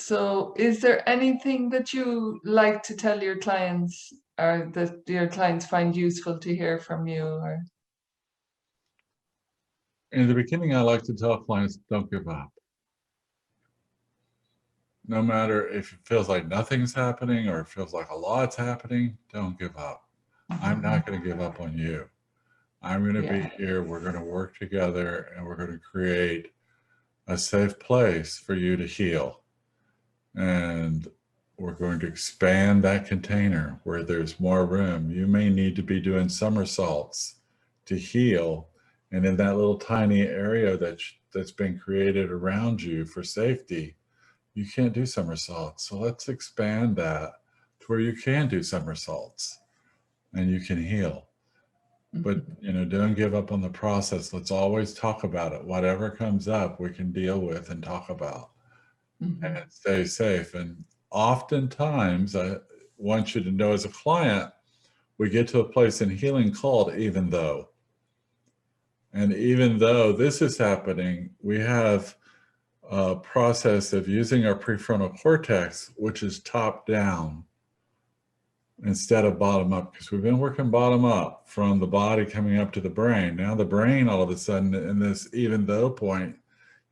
So is there anything that you like to tell your clients or that your clients find useful to hear from you? Or In the beginning, I like to tell clients, don't give up. No matter if it feels like nothing's happening or it feels like a lot's happening, don't give up. I'm not going to give up on you. I'm going to be yeah, here. We're going to work together and we're going to create a safe place for you to heal. And we're going to expand that container where there's more room. You may need to be doing somersaults to heal. And in that little tiny area that's been created around you for safety, you can't do somersaults. So let's expand that to where you can do somersaults and you can heal. But don't give up on the process. Let's always talk about it. Whatever comes up, we can deal with and talk about and stay safe. And oftentimes, I want you to know as a client, we get to a place in healing called even though. And even though this is happening, we have a process of using our prefrontal cortex, which is top down instead of bottom up, because we've been working bottom up from the body coming up to the brain. Now the brain, all of a sudden, in this even though point,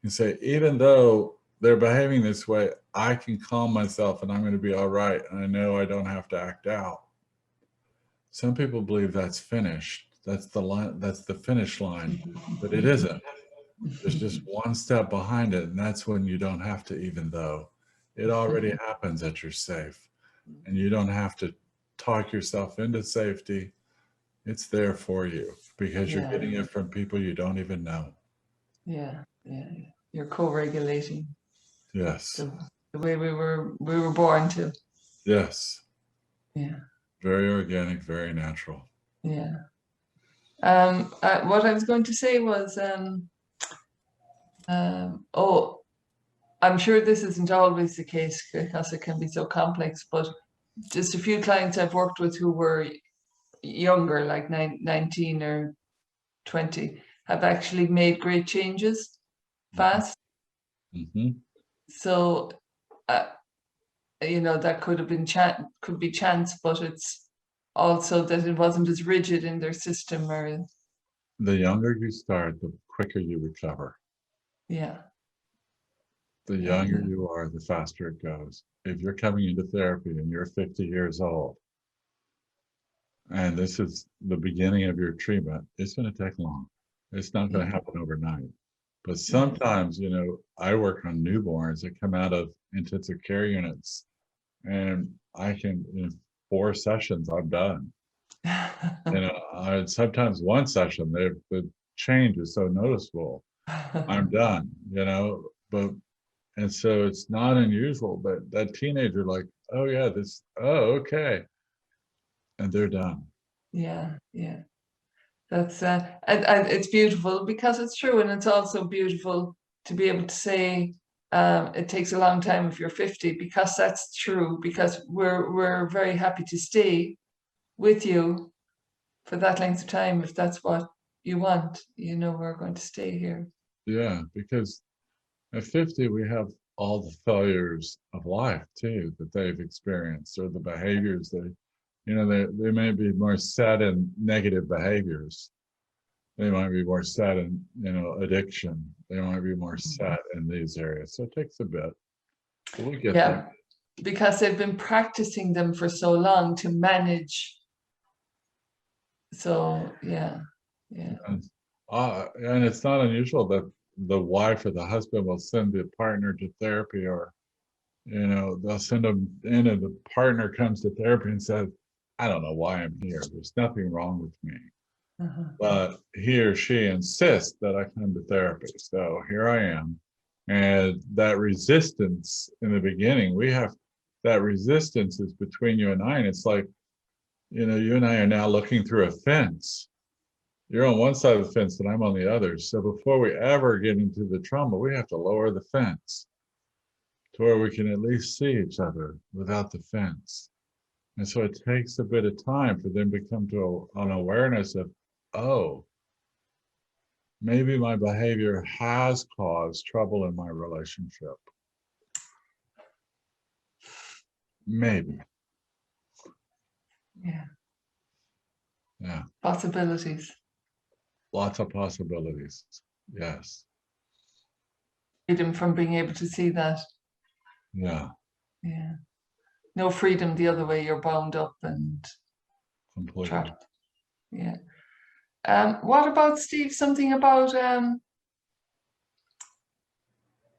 you say, even though they're behaving this way, I can calm myself and I'm going to be all right. And I know I don't have to act out. Some people believe that's finished. That's the line, that's the finish line, but it isn't. There's just one step behind it, and that's when you don't have to even though. It already happens that you're safe, and you don't have to talk yourself into safety. It's there for you because you're getting it from people you don't even know. yeah. You're co-regulating Yes. the way we were born to. Yes. Yeah. Very organic, very natural. Yeah. What I was going to say was, oh, I'm sure this isn't always the case because it can be so complex, but just a few clients I've worked with who were younger, like 19 or 20, have actually made great changes fast. Mm-hmm. So, that could have been could be chance, but it's also that it wasn't as rigid in their system or, The younger you start, the quicker you recover. yeah. The younger you are, the faster it goes. If you're coming into therapy and you're 50 years old, and this is the beginning of your treatment, it's going to take long. It's not going to happen overnight. But sometimes, I work on newborns that come out of intensive care units, and I can, in 4 sessions, I'm done. Sometimes one session, the change is so noticeable. I'm done, but, and so it's not unusual, but that teenager, like, oh yeah, okay. And they're done. Yeah. That's and it's beautiful because it's true, and it's also beautiful to be able to say it takes a long time if you're 50, because that's true, because we're very happy to stay with you for that length of time if that's what you want. We're going to stay here. Yeah, because at 50, we have all the failures of life too that they've experienced, or the behaviors they may be more set in negative behaviors. They might be more set in, addiction. They might be more set in these areas. So it takes a bit, but we get Yeah, there. because they've been practicing them for so long to manage. So yeah. And it's not unusual that the wife or the husband will send the partner to therapy, or they'll send them in, and the partner comes to therapy and says, I don't know why I'm here. There's nothing wrong with me. But he or she insists that I come to therapy. So here I am. And that resistance in the beginning, that resistance is between you and I. And it's like, you and I are now looking through a fence. You're on one side of the fence and I'm on the other. So before we ever get into the trauma, we have to lower the fence to where we can at least see each other without the fence. And so it takes a bit of time for them to come to an awareness of, oh, maybe my behavior has caused trouble in my relationship. Maybe. Yeah. Yeah. Possibilities. Lots of possibilities. Yes. Freedom from being able to see that. Yeah. Yeah. No freedom the other way. You're bound up and Completely. trapped. Yeah. What about, Steve? Something about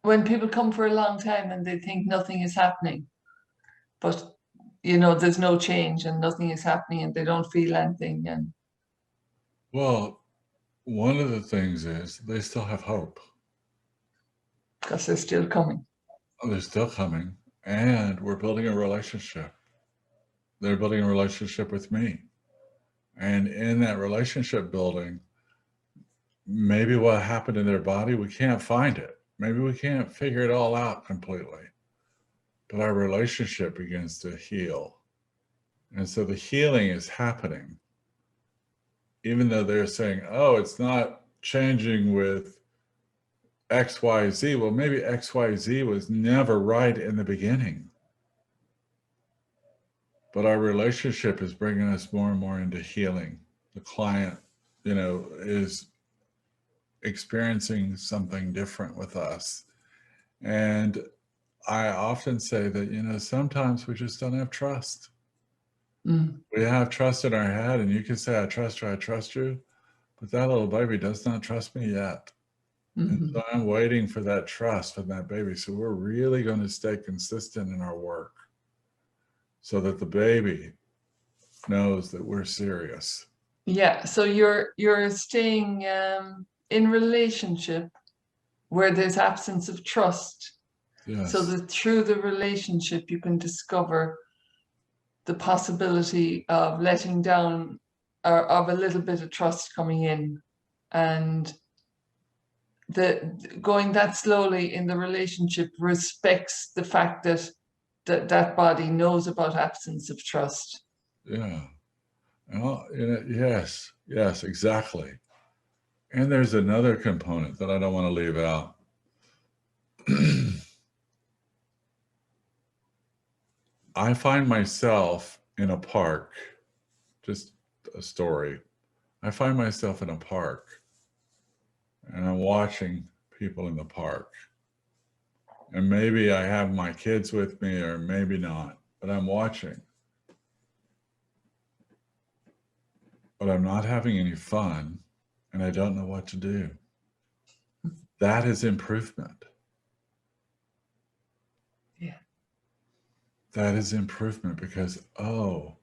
when people come for a long time and they think nothing is happening, but there's no change and nothing is happening and they don't feel anything, and Well, one of the things is they still have hope. because they're still coming. They're still coming, and we're building a relationship. They're building a relationship with me. And in that relationship building, maybe what happened in their body, we can't find it. Maybe we can't figure it all out completely. But our relationship begins to heal. And so the healing is happening. Even though they're saying, oh, it's not changing with XYZ. Well, maybe XYZ was never right in the beginning. But our relationship is bringing us more and more into healing. The client, is experiencing something different with us. And I often say that, sometimes we just don't have trust. Mm. We have trust in our head, and you can say, I trust you, but that little baby does not trust me yet. And so I'm waiting for that trust from that baby. So we're really going to stay consistent in our work so that the baby knows that we're serious. Yeah. So you're staying in relationship where there's absence of trust. Yes. So that through the relationship you can discover the possibility of letting down or of a little bit of trust coming in, and going that slowly in the relationship respects the fact that that body knows about absence of trust. Yeah. Yes, exactly. And there's another component that I don't want to leave out. I find myself in a park, just a story. I find myself in a park and I'm watching people in the park. And maybe I have my kids with me or maybe not, but I'm watching. But I'm not having any fun and I don't know what to do. That is improvement. Yeah. That is improvement because, oh,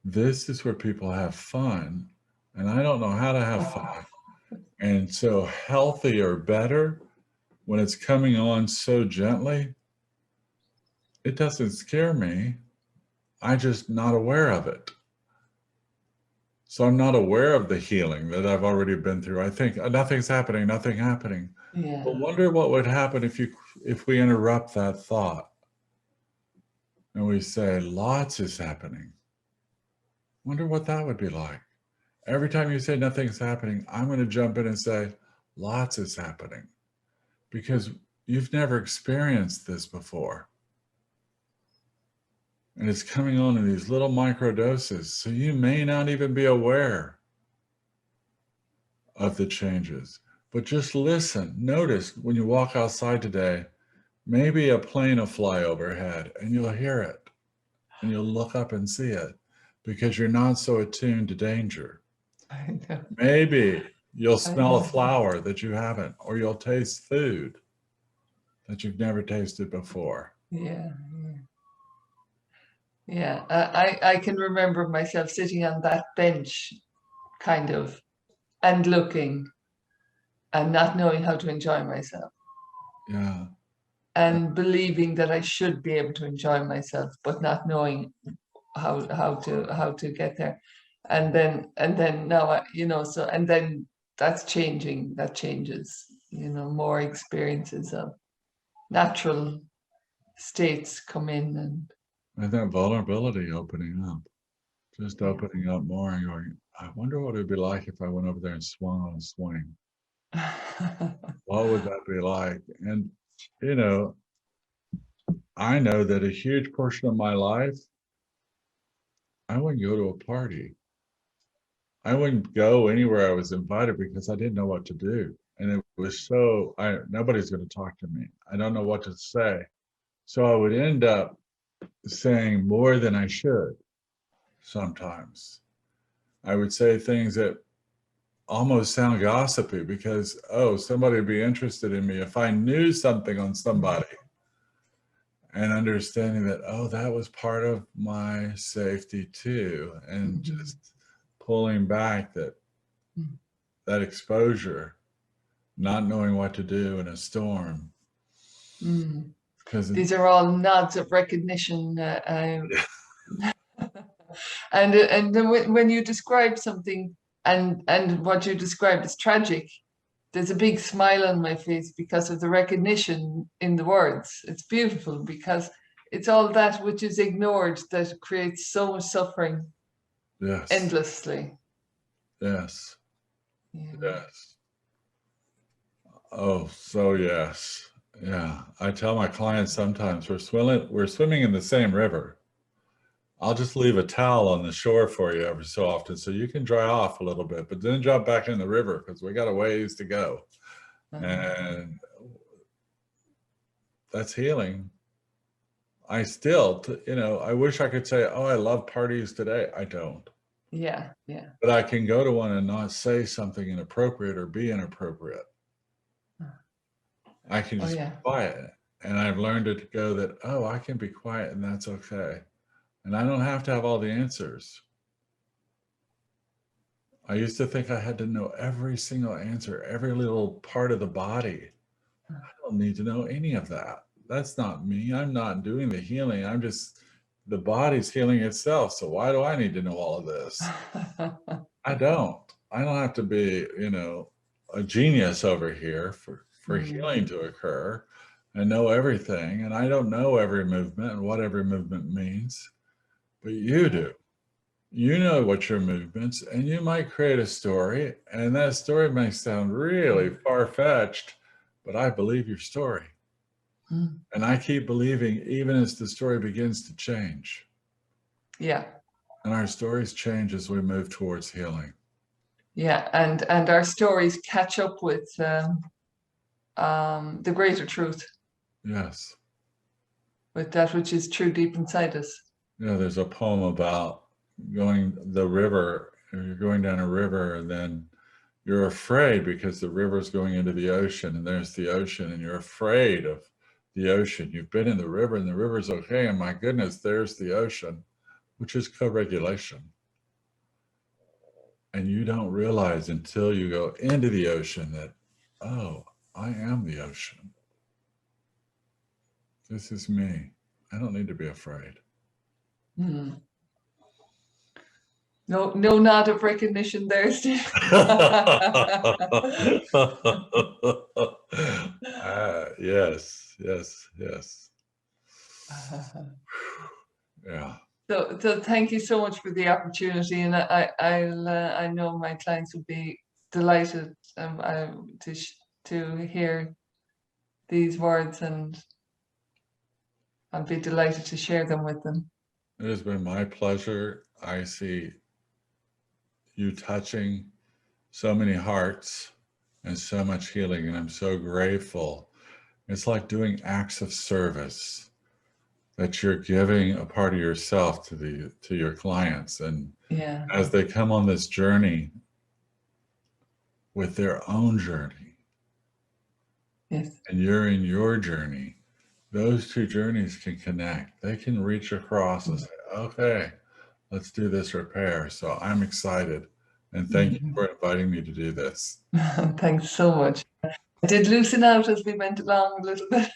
this is where people have fun and I don't know how to have fun. And so healthy or better, when it's coming on so gently, it doesn't scare me. I'm just not aware of it. So I'm not aware of the healing that I've already been through. I think nothing's happening, nothing happening. Yeah. But wonder what would happen if we interrupt that thought and we say, lots is happening. Wonder what that would be like. Every time you say nothing's happening, I'm going to jump in and say, lots is happening. Because you've never experienced this before. And it's coming on in these little micro doses. So you may not even be aware of the changes. But just listen. Notice when you walk outside today, maybe a plane will fly overhead and you'll hear it. And you'll look up and see it because you're not so attuned to danger. I know. Maybe you'll smell a know. flower that you haven't, or you'll taste food that you've never tasted before. Yeah. Yeah. I can remember myself sitting on that bench kind of and looking and not knowing how to enjoy myself. Yeah. And believing that I should be able to enjoy myself, but not knowing how to get there. And then now so and then that's changing. That changes. More experiences of natural states come in, And that vulnerability opening up, just Yeah. opening up more and going, I wonder what it'd be like if I went over there and swung on a swing. What would that be like? And, I know that a huge portion of my life, I wouldn't go to a party. I wouldn't go anywhere I was invited because I didn't know what to do. And it was so, nobody's going to talk to me. I don't know what to say. So I would end up saying more than I should sometimes. I would say things that almost sound gossipy because, oh, somebody would be interested in me if I knew something on somebody. And understanding that, oh, that was part of my safety too. And just pulling back that exposure, not knowing what to do in a storm. Because these are all nods of recognition. And then when you describe something and what you described is tragic, there's a big smile on my face because of the recognition in the words. It's beautiful because it's all that which is ignored that creates so much suffering. Yes. Endlessly. Yes. Yeah. Yes. Oh, so yes. Yeah. I tell my clients sometimes we're swimming in the same river. I'll just leave a towel on the shore for you every so often so you can dry off a little bit, but then drop back in the river because we got a ways to go. And that's healing. I still, I wish I could say, oh, I love parties today. I don't. Yeah, yeah. But I can go to one and not say something inappropriate or be inappropriate. I can just be quiet. And I've learned to go that, oh, I can be quiet and that's okay. And I don't have to have all the answers. I used to think I had to know every single answer, every little part of the body. I don't need to know any of that. That's not me. I'm not doing the healing. The body's healing itself. So why do I need to know all of this? I don't have to be, a genius over here for healing to occur and know everything. And I don't know every movement and what every movement means, but you do. You know what your movements, and you might create a story, and that story may sound really far-fetched, but I believe your story. And I keep believing even as the story begins to change. Yeah. And our stories change as we move towards healing. Yeah, and our stories catch up with the greater truth. Yes. With that which is true deep inside us. Yeah, there's a poem about going the river, you're going down a river and then you're afraid because the river's going into the ocean and there's the ocean and you're afraid of the ocean. You've been in the river and the river's okay, and my goodness, there's the ocean, which is co-regulation. And you don't realize until you go into the ocean that, oh, I am the ocean. This is me. I don't need to be afraid. No nod of recognition there, Steve. Yes. Yeah. So thank you so much for the opportunity, and I know my clients will be delighted to hear these words, and I'll be delighted to share them with them. It has been my pleasure. I see you touching so many hearts and so much healing, and I'm so grateful. It's like doing acts of service, that you're giving a part of yourself to your clients, and as they come on this journey with their own journey, and you're in your journey, those two journeys can connect. They can reach across and say, okay, let's do this repair. So I'm excited, and thank you for inviting me to do this. Thanks so much. I did loosen out as we went along a little bit.